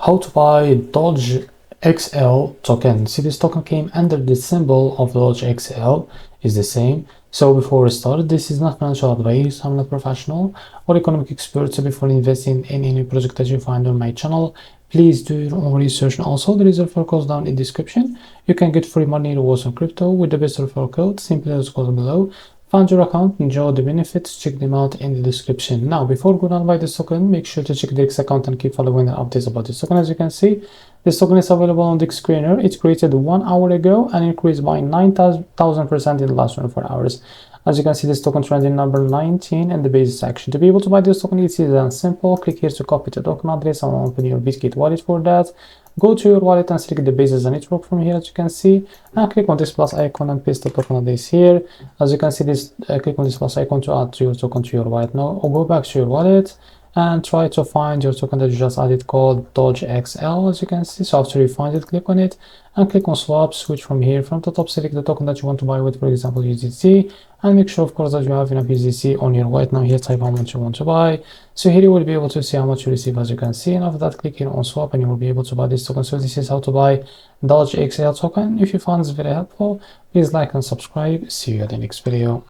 How to buy DOGEXL token. See, this token came under the symbol of DOGEXL is the same. So before we start, this is not financial advice. I'm not professional or economic expert. So before investing in any project that you find on my channel, please do your own research. And also there is a referral code down in the description. You can get free money rewards on crypto with the best referral code. Simply as code below. Find your account, enjoy the benefits, check them out in the description. Now, before going on buy this token, make sure to check the WEEX account and keep following the updates about this token. As you can see, this token is available on the screener. It's created 1 hour ago and increased by 9,000% in the last 24 hours. As you can see, this token trending number 19 in the base section. To be able to buy this token, it's easy and simple. Click here to copy the token address and open your Bitget wallet for that. Go to your wallet and select the base as a network from here, as you can see, and click on this plus icon and paste the token address here. As you can see, this click on this plus icon to add your token to your wallet now, or go back to your wallet and try to find your token that you just added called DOGEXL, as you can see. So after you find it, click on it and click on swap, switch from here. From the top, select the token that you want to buy with, for example, USDC, and make sure, of course, that you have enough USDC on your wallet. Now here, type how much you want to buy. So here you will be able to see how much you receive, as you can see, and after that, click here on swap and you will be able to buy this token. So this is how to buy DOGEXL token. If you found this very helpful, please like and subscribe. See you at the next video.